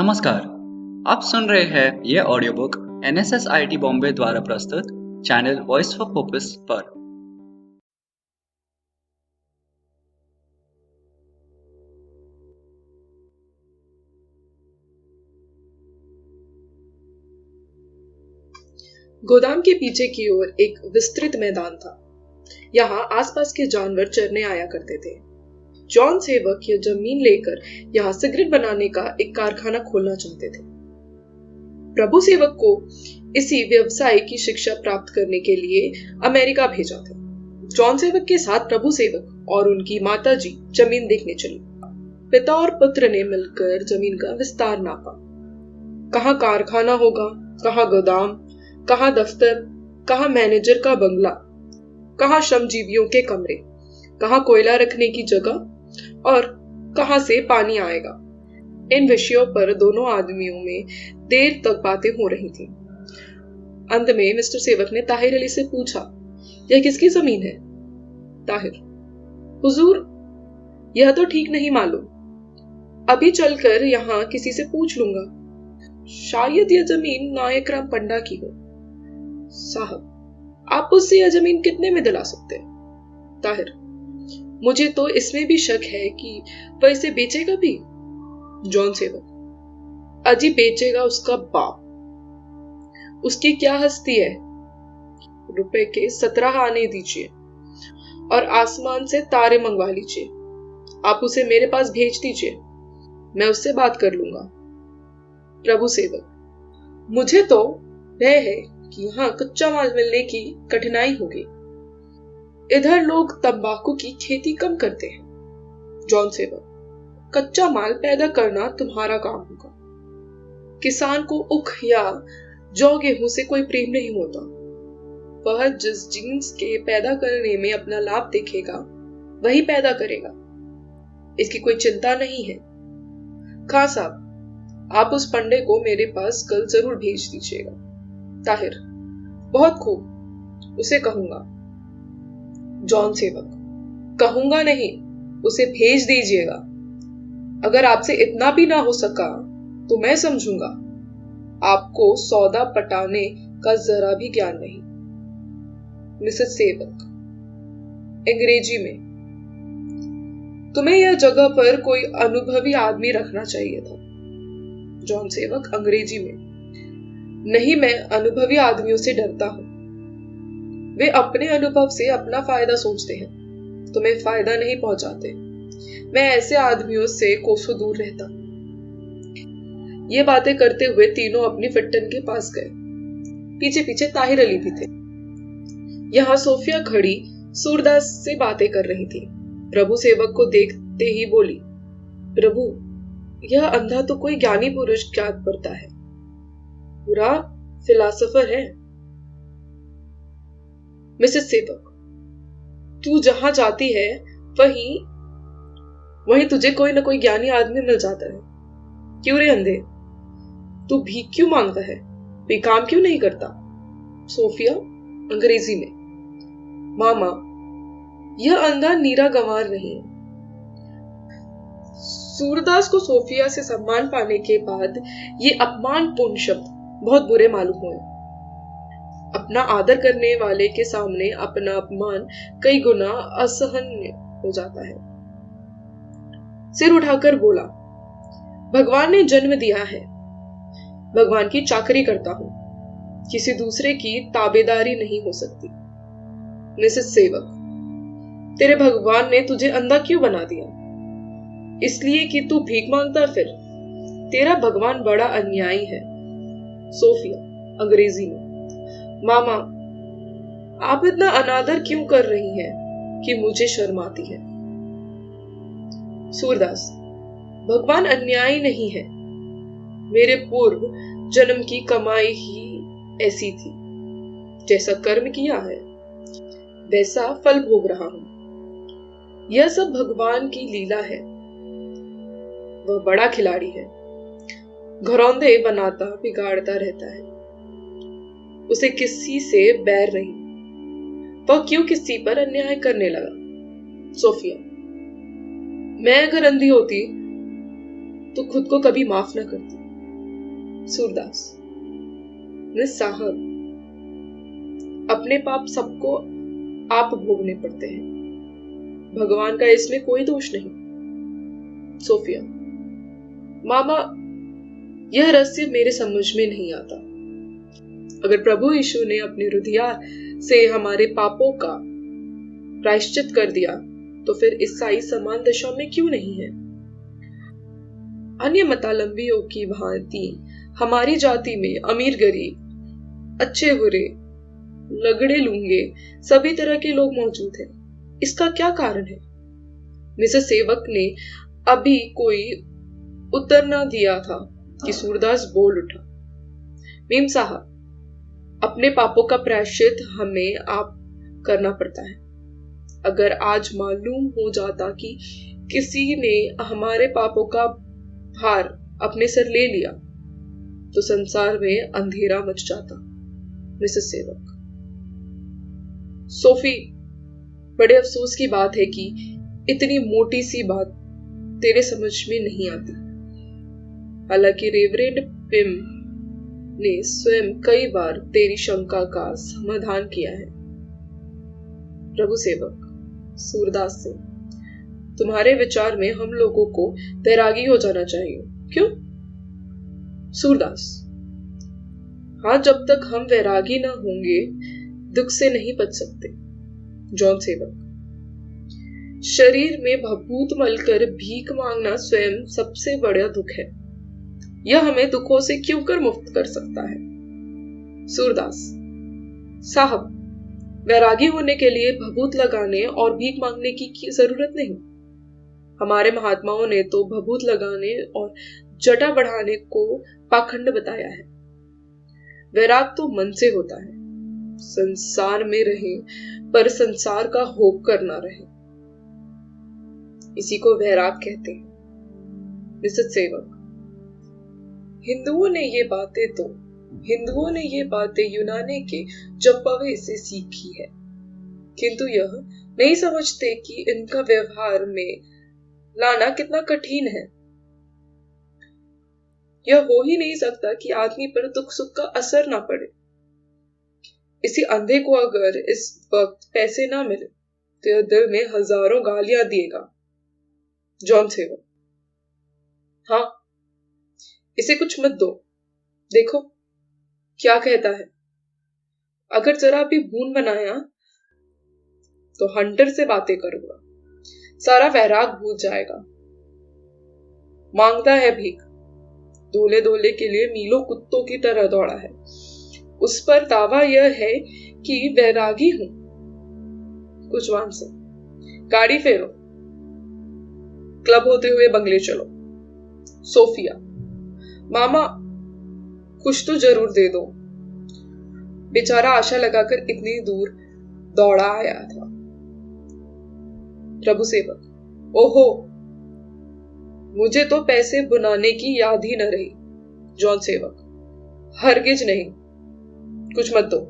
नमस्कार, आप सुन रहे हैं यह ऑडियो बुक NSSIT बॉम्बे द्वारा प्रस्तुत चैनल वॉइस फॉर पर्पस पर। गोदाम के पीछे की ओर एक विस्तृत मैदान था। यहाँ आसपास के जानवर चरने आया करते थे। जॉन सेवक यह जमीन लेकर यहाँ सिगरेट बनाने का एक कारखाना खोलना चाहते थे। प्रभु सेवक को इसी व्यवसाय की शिक्षा प्राप्त करने के लिए अमेरिका भेजा था। जॉन सेवक के साथ प्रभु सेवक और उनकी माताजी जमीन देखने चली। पिता और पुत्र ने मिलकर जमीन का विस्तार नापा। कहाँ कारखाना होगा, कहाँ गोदाम, कहाँ दफ्तर, कहाँ मैनेजर का बंगला, कहाँ श्रमजीवियों के कमरे, कहाँ कोयला रखने की जगह और कहाँ से पानी आएगा। इन विषयों पर दोनों आदमियों में देर तक बातें हो रही थी। अंत में मिस्टर सेवक ने ताहिर अली से पूछा, यह किसकी जमीन है? ताहिर, हुजूर, यह तो ठीक नहीं मालूम। अभी चलकर यहाँ किसी से पूछ लूंगा। शायद यह जमीन नायक राम पंडा की हो। साहब, आप उससे यह जमीन कितने में दिला सकते हैं? ताहिर, मुझे तो इसमें भी शक है कि वह इसे बेचेगा भी। जॉन सेवक, अजी बेचेगा उसका बाप। उसकी क्या हस्ती है? रुपए के 17 आने दीजिए और आसमान से तारे मंगवा लीजिए। आप उसे मेरे पास भेज दीजिए, मैं उससे बात कर लूंगा। प्रभु सेवक, मुझे तो भय है कि यहाँ कच्चा माल मिलने की कठिनाई होगी। इधर लोग तंबाकू की खेती कम करते हैं। जॉन सेवक, कच्चा माल पैदा करना तुम्हारा काम होगा। किसान को उख या जौ गेहूं से कोई प्रेम नहीं होता। वह जिस जीन्स के पैदा करने में अपना लाभ देखेगा वही पैदा करेगा। इसकी कोई चिंता नहीं है। खां साहब, आप उस पंडे को मेरे पास कल जरूर भेज दीजिएगा। ताहिर, बहुत खूब, उसे कहूंगा। जॉन सेवक, कहूंगा नहीं, उसे भेज दीजिएगा। अगर आपसे इतना भी ना हो सका तो मैं समझूंगा आपको सौदा पटाने का जरा भी ज्ञान नहीं। मिसेस सेवक, अंग्रेजी में, तुम्हें यह जगह पर कोई अनुभवी आदमी रखना चाहिए था। जॉन सेवक, अंग्रेजी में, नहीं, मैं अनुभवी आदमियों से डरता हूं। वे अपने अनुभव से अपना फायदा सोचते हैं, तुम्हें फायदा नहीं पहुंचाते। मैं ऐसे आदमियों से कोसों दूर रहता। ये बातें करते हुए तीनों अपनी फिट्टन के पास गए। पीछे पीछे ताहिर अली भी थे। यहाँ सोफिया खड़ी सूरदास से बातें कर रही थी। प्रभु सेवक को देखते ही बोली, प्रभु, यह अंधा तो कोई ज्ञानी पुरुष ज्ञात पड़ता है, पूरा फिलासफर है। मिसेस सेवक, तू जहां जाती है वहीं तुझे कोई ना कोई ज्ञानी आदमी मिल जाता है। क्यों रे अंधे, तू भीख क्यों मांगता है? कोई काम क्यों नहीं करता? सोफिया, अंग्रेजी में, मामा, यह अंधा नीरा गंवार नहीं है। सूरदास को सोफिया से सम्मान पाने के बाद ये अपमानपूर्ण शब्द बहुत बुरे मालूम हुए। अपना आदर करने वाले के सामने अपना अपमान कई गुना असहनीय हो जाता है। सिर उठाकर बोला, भगवान ने जन्म दिया है, भगवान की चाकरी करता हूं, किसी दूसरे की ताबेदारी नहीं हो सकती। मिसेस सेवक, तेरे भगवान ने तुझे अंधा क्यों बना दिया? इसलिए कि तू भीख मांगता फिर? तेरा भगवान बड़ा अन्यायी है। सोफिया, अंग्रेजी में, मामा, आप इतना अनादर क्यों कर रही हैं कि मुझे शर्म आती है। सूरदास, भगवान अन्यायी नहीं है। मेरे पूर्व जन्म की कमाई ही ऐसी थी। जैसा कर्म किया है वैसा फल भोग रहा हूं। यह सब भगवान की लीला है। वह बड़ा खिलाड़ी है, घरौंदे बनाता बिगाड़ता रहता है। उसे किसी से बैर नहीं। वह क्यों किसी पर अन्याय करने लगा? सोफिया, मैं अगर अंधी होती तो खुद को कभी माफ न करती। सूरदास, मिस साहब, अपने पाप सबको आप भोगने पड़ते हैं, भगवान का इसमें कोई दोष नहीं। सोफिया, मामा, यह रहस्य मेरे समझ में नहीं आता। अगर प्रभु यीशु ने अपने हृदय से हमारे पापों का प्रायश्चित कर दिया, तो फिर ईसाई समान दशा में क्यों नहीं है? अन्य मतालंबियों की भांति हमारी जाति में अमीर गरीब, अच्छे बुरे, लगड़े लूंगे, सभी तरह के लोग मौजूद हैं। इसका क्या कारण है? मिसेस सेवक ने अभी कोई उत्तर न दिया था कि सूरदास बोल उठा। मीम साहब, अपने पापों का प्रायश्चित हमें आप करना पड़ता है। अगर आज मालूम हो जाता कि किसी ने हमारे पापों का भार अपने सर ले लिया, तो संसार में अंधेरा मच जाता। मिसेस सेवक, सोफी, बड़े अफसोस की बात है कि इतनी मोटी सी बात तेरे समझ में नहीं आती। हालांकि रेवरेंड पिम ने स्वयं कई बार तेरी शंका का समाधान किया है। प्रभु सेवक सूरदास से, तुम्हारे विचार में हम लोगों को वैरागी हो जाना चाहिए, क्यों? सूरदास, हाँ, जब तक हम वैरागी न होंगे दुख से नहीं बच सकते। जॉन सेवक, शरीर में भभूत मलकर भीख मांगना स्वयं सबसे बड़ा दुख है। यह हमें दुखों से क्यों कर मुक्त कर सकता है? सूरदास साहब, वैरागी होने के लिए भभूत लगाने और भीख मांगने की जरूरत नहीं। हमारे महात्माओं ने तो भभूत लगाने और जटा बढ़ाने को पाखंड बताया है। वैराग तो मन से होता है। संसार में रहे पर संसार का होप करना रहे, इसी को वैराग कहते हैं। मिसेस सेवक, हिंदुओं ने ये बातें यूनानी के जप्पवे से सीखी है, किंतु यह नहीं समझते कि इनका व्यवहार में लाना कितना कठिन है। यह हो ही नहीं सकता कि आदमी पर दुख सुख का असर ना पड़े। इसी अंधे को अगर इस वक्त पैसे ना मिले तो यह दिल में हजारों गालियां देगा। जॉन सेवक, हाँ, इसे कुछ मत दो, देखो क्या कहता है। अगर जरा भी बूंद बनाया तो हंटर से बातें करूंगा, सारा वैराग भूल जाएगा। मांगता है भीख, धोले धोले के लिए मीलों कुत्तों की तरह दौड़ा है। उस पर दावा यह है कि वैरागी हूं। कुछ से गाड़ी फेरो, क्लब होते हुए बंगले चलो। सोफिया, मामा, कुछ तो जरूर दे दो। बेचारा आशा लगाकर इतनी दूर दौड़ा आया था। प्रभु सेवक, ओहो, मुझे तो पैसे बुनाने की याद ही न रही। जॉन सेवक, हरगिज नहीं, कुछ मत दो।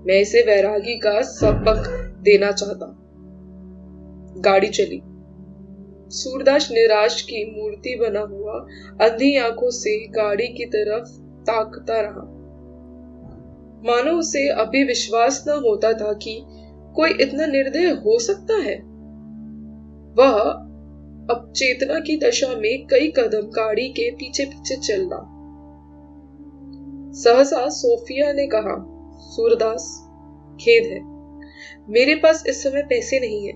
मैं इसे वैरागी का सबक देना चाहता। गाड़ी चली। सूरदास निराश की मूर्ति बना हुआ अंधी आंखों से गाड़ी की तरफ ताकता रहा, मानो उसे अभी विश्वास न होता था कि कोई इतना निर्दय हो सकता है। वह अब चेतना की दशा में कई कदम गाड़ी के पीछे पीछे चल रहा। सहसा सोफिया ने कहा, सूरदास, खेद है, मेरे पास इस समय पैसे नहीं है।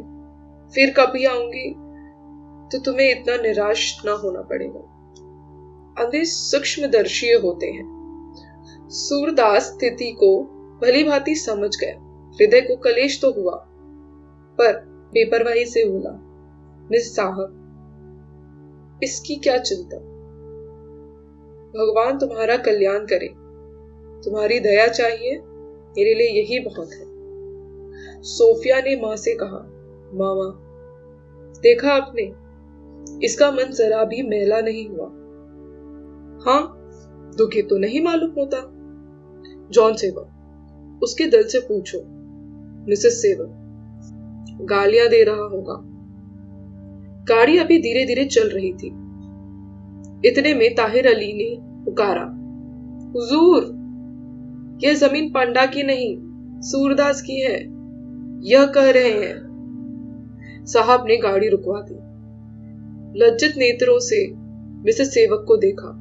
फिर कभी आऊंगी तो तुम्हें इतना निराश ना होना पड़ेगा। अंधे सूक्ष्मदर्शी होते हैं। सूरदास स्थिति को भली भांति समझ गया। हृदय को कलेश तो हुआ, पर बेपरवाही से बोला, मिस साहब, इसकी क्या चिंता? भगवान तुम्हारा कल्याण करे। तुम्हारी दया चाहिए, मेरे लिए यही बहुत है। सोफिया ने मां से कहा, मामा, देखा आपने, इसका मन जरा भी मैला नहीं हुआ। हाँ, दुखी तो नहीं मालूम होता। जॉन सेवक, उसके दिल से पूछो। मिसेस सेवक, गालियां दे रहा होगा। गाड़ी अभी धीरे धीरे चल रही थी। इतने में ताहिर अली ने पुकारा, हुजूर, यह जमीन पंडा की नहीं, सूरदास की है, यह कह रहे हैं। साहब ने गाड़ी रुकवा दी। लज्जित नेत्रों से मिसेस सेवक को देखा।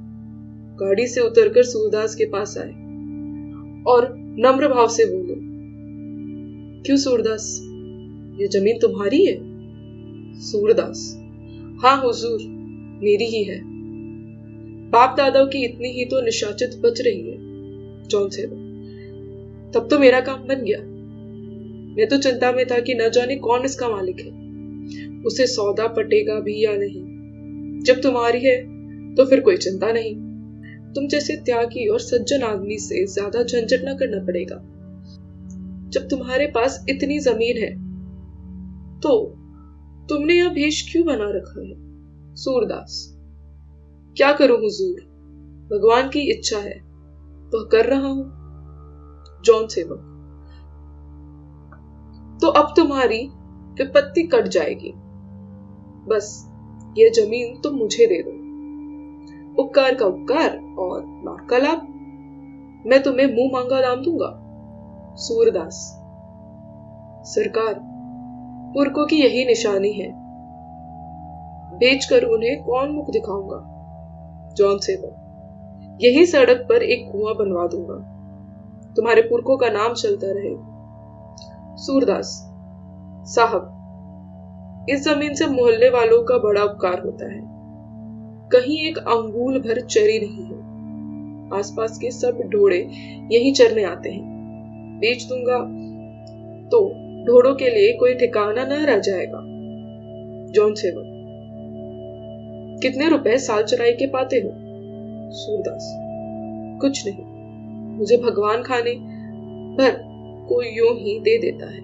गाड़ी से उतरकर सूरदास के पास आए और नम्र भाव से बोले, क्यों सूरदास, ये जमीन तुम्हारी है? सूरदास, हाँ हुजूर, मेरी ही है। बाप दादाओं की इतनी ही तो निशाचत बच रही है। जॉन सेवक, तब तो मेरा काम बन गया। मैं तो चिंता में था कि न जाने कौन इसका मालिक है, उसे सौदा पटेगा भी या नहीं। जब तुम्हारी है तो फिर कोई चिंता नहीं। तुम जैसे त्यागी और सज्जन आदमी से ज्यादा झंझट न करना पड़ेगा। जब तुम्हारे पास इतनी जमीन है तो तुमने यह भेष क्यों बना रखा है? सूरदास, क्या करूं हुजूर, भगवान की इच्छा है, वह कर रहा हूं। जॉन सेवक, तो अब तुम्हारी विपत्ति कट जाएगी। बस यह जमीन तुम मुझे दे दो। उपकार का उपकार और लाभ का लाभ। मैं तुम्हें मुंह मांगा दाम दूंगा। सूरदास, सरकार, पुरखों की यही निशानी है, बेचकर उन्हें कौन मुख दिखाऊंगा। जॉन सेवक, यही सड़क पर एक कुआं बनवा दूंगा, तुम्हारे पुरखों का नाम चलता रहेगा। सूरदास, साहब, इस जमीन से मोहल्ले वालों का बड़ा उपकार होता है। कहीं एक अंगुल भर चरी नहीं है। आसपास के सब ढोड़े यही चरने आते हैं। बेच दूंगा तो ढोड़ों के लिए कोई ठिकाना न रह जाएगा। जॉन सेवक, कितने रुपए साल चराई के पाते हो? सूरदास, कुछ नहीं, मुझे भगवान खाने पर कोई यूं ही दे देता है,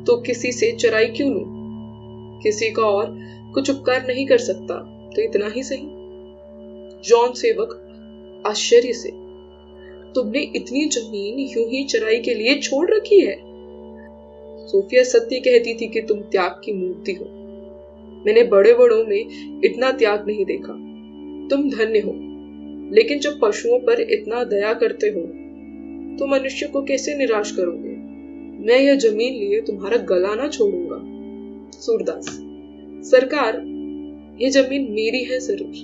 तो किसी से चराई क्यों लूं? किसी का और कुछ उपकार नहीं कर सकता तो इतना ही सही। जॉन सेवक आश्चर्य से, तुमने इतनी जमीन यूं ही चराई के लिए छोड़ रखी है? सोफिया सत्य कहती थी कि तुम त्याग की मूर्ति हो। मैंने बड़े बड़ों में इतना त्याग नहीं देखा। तुम धन्य हो, लेकिन जब पशुओं पर इतना दया करते हो तो मनुष्य को कैसे निराश करोगे? मैं यह जमीन लिए तुम्हारा गला ना छोड़ूंगा। सूरदास, सरकार, यह जमीन मेरी है जरूर,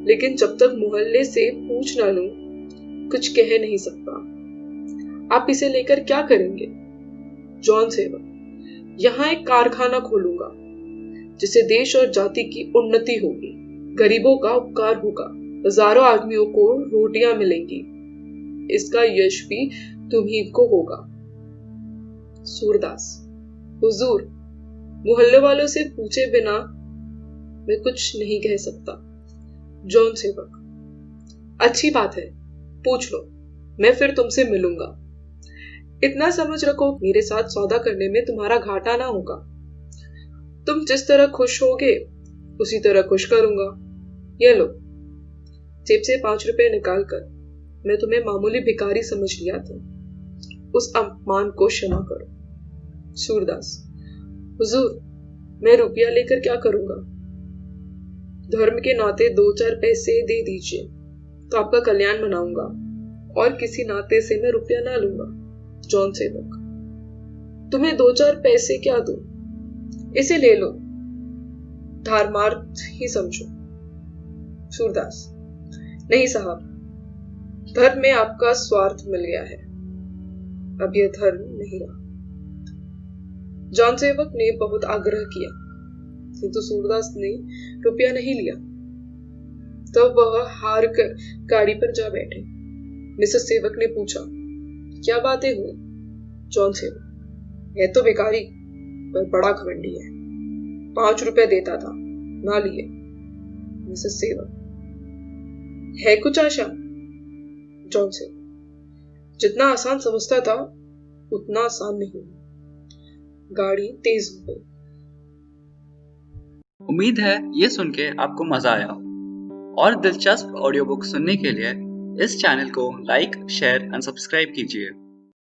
लेकिन जब तक मोहल्ले से पूछ ना लूं कुछ कह नहीं सकता। आप इसे लेकर क्या करेंगे? जॉन सेवक, यहां एक कारखाना खोलूंगा जिससे देश और जाति की उन्नति होगी, गरीबों का उपकार होगा, हजारों आदमियों को रोटियां मिलेंगी। इसका यश भी तुम्ही को होगा। सूरदास, हुजूर, मोहल्ले वालों से पूछे बिना मैं कुछ नहीं कह सकता। जॉन सेवक, अच्छी बात है, पूछ लो, मैं फिर तुमसे मिलूंगा। इतना समझ रखो, मेरे साथ सौदा करने में तुम्हारा घाटा ना होगा। तुम जिस तरह खुश होगे उसी तरह खुश करूंगा। ये लो, जेब से 5 रुपए निकालकर, मैं तुम्हें मामूली भिखारी समझ लिया था, उस अपमान को क्षमा करो। सूरदास, हुजूर, मैं रुपया लेकर क्या करूंगा? धर्म के नाते 2-4 पैसे दे दीजिए तो आपका कल्याण मनाऊंगा, और किसी नाते से मैं रुपया ना लूंगा। जॉन सेवक, तुम्हें 2-4 पैसे क्या दूं? इसे ले लो, धर्मार्थ ही समझो। सूरदास, नहीं साहब, धर्म में आपका स्वार्थ मिल गया है, अब यह धर्म नहीं रहा। जॉन सेवक ने बहुत आग्रह किया, किंतु सूरदास ने रुपया नहीं लिया। तब वह हार कर गाड़ी पर जा बैठे। मिसेस सेवक ने पूछा, क्या बातें हुई? जॉन सेवक, यह तो भिखारी पर बड़ा घमंडी है, 5 रुपए देता था, ना लिए। मिसेस सेवक, है कुछ आशा? जॉन सेवक, जितना आसान समझता था उतना आसान नहीं। गाड़ी तेज हो गई। उम्मीद है ये सुन के आपको मजा आया। और दिलचस्प ऑडियो बुक सुनने के लिए इस चैनल को लाइक, शेयर एंड सब्सक्राइब कीजिए।